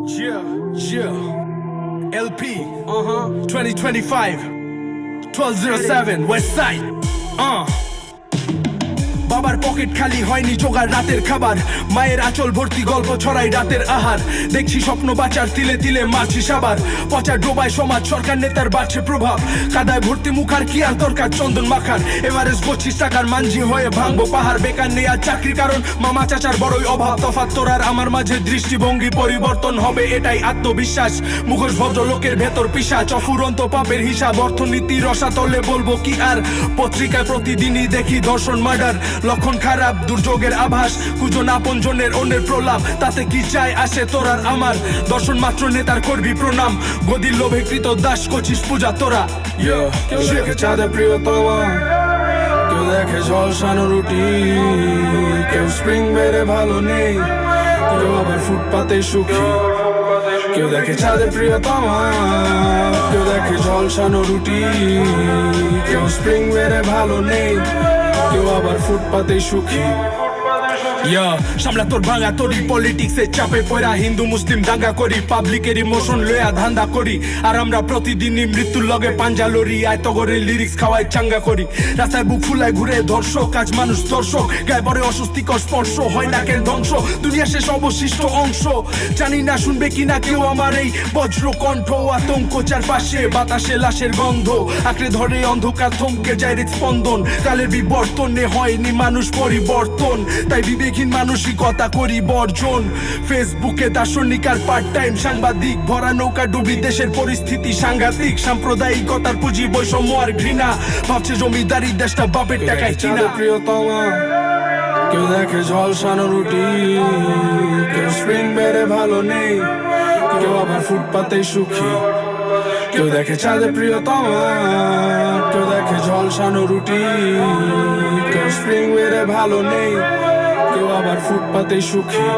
Yeah, yeah. LP, 2025, 1207, West Side. বাবার pocket খালি হয়নি জোগাড় রাতের খাবার, মায়ের আঁচল ভর্তি গল্প ছড়াই রাতের আহার। দেখছি স্বপ্ন বাঁচার তিলে তিলে মারছি সাবার, পচা ডোবায় সমাজ সরকার নেতার বাড়ছে প্রভাব। কাদায় ভর্তি মুখার কি আর দরকার চন্দন মাখার, এভারেস্ট করছিস টাকার মানজি হয়ে ভাঙবো পাহাড়। বেকার নেই আর চাকরি কারণ মামা চাচার বড়ই অভাব। তফাৎ তোর আর আমার মাঝে দৃষ্টিভঙ্গি পরিবর্তন হবে এটাই আত্মবিশ্বাস। মুখোশ ভদ্র লোকের ভেতর পিশাচ, অফুরন্ত পাপের হিসাব। অর্থনীতি রসাতলে বলবো কি আর, পত্রিকায় প্রতিদিনই দেখি ধর্ষণ মার্ডার। লক্ষণ খারাপ, দুর্যোগের আভাস, কুজন আপনজনের অন্যের প্রলাপ। তাতে কি চাই আসে তোর আর আমার, দর্শন মাত্র নেতার করবি প্রণাম। গদির লোভে কৃত দাস করছিস পূজা তোরা। কেউ দেখে চাঁদে প্রিয়তমা, কেউ দেখে ঝলসানো রুটি, কেউ স্প্রিং বেড়ে ভালো নেই, কেউ আবার ফুটপাতে সুখী। কেউ দেখে চাঁদে প্রিয়তমা, কেউ দেখে ঝলসানো রুটি, কেউ স্প্রিং বেড়ে ভালো নেই, কেউ আবার ফুটপাতে সুখী। সামলা তোর ভাঙা তোরই পলিটিক্সের চাপে পড়া, হিন্দু মুসলিম দাঙ্গা করি, পাবলিকের ইমোশন লয়া ধান্দা করি। আর আমরা প্রতিদিনই মৃত্যুর লগে পাঞ্জা লড়ি, আয়তগরের লিরিক্স খাওয়াই চাঙ্গা করি। রাস্তায় বুক ফুলায় ঘুরে দর্শক, আজ মানুষ দর্শক, গায়ে পরে অস্বস্তিকর স্পর্শ, হয় না কেন ধ্বংস, দুনিয়া শেষ অবশিষ্ট অংশ। জানি না শুনবে কিনা কেউ আমার এই বজ্র কণ্ঠ, আতঙ্ক চারপাশে বাতাসে লাশের গন্ধ, আঁকড়ে ধরে অন্ধকার থমকে যায় হৃদস্পন্দন। কালের বিবর্তনে হয়নি মানুষ পরিবর্তন, তাই বিবেকহীন মানসিকতা করি বর্জন। ফেসবুকে দার্শনিক আর পার্ট টাইম সাংবাদিক, ভরা নৌকা ডুবি দেশের পরিস্থিতি সাংঘাতিক। সাম্প্রদায়িকতার পুঁজি বৈষম্য আর ঘৃণা, ভাবছে জমিদারি দেশটা বাপের টাকায় কিনা। প্রিয়তমা, কেউ দেখে ঝলসানো রুটি, কেউ স্প্রিং বেড়ে ভালো নেই, কেউ আবার ফুটপাতে সুখী। কেউ দেখে চাঁদে প্রিয়তমা, কেউ দেখে ঝলসানো রুটি, কেউ স্প্রিং বেড়ে ভালো নেই, কেউ আবার ফুটপাতে সুখী।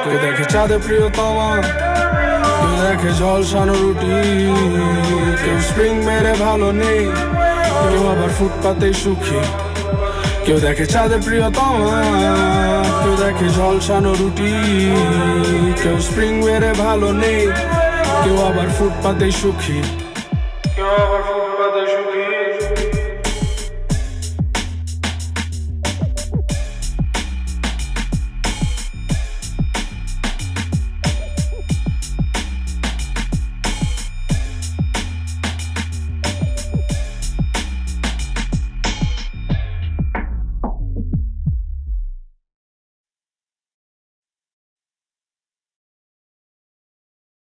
কেউ দেখে চাঁদে প্রিয়তমা, কেউ দেখে ঝলসানো রুটি, কেউ স্প্রিং বেড়ে ভালো নেই, কেউ আবার ফুটপাতে সুখী। কেউ দেখে চাঁদে প্রিয়তমা, কেউ দেখে ঝলসানো রুটি, কেউ স্প্রিং বেড়ে ভালো নেই, কেউ আবার ফুটপাতে সুখী।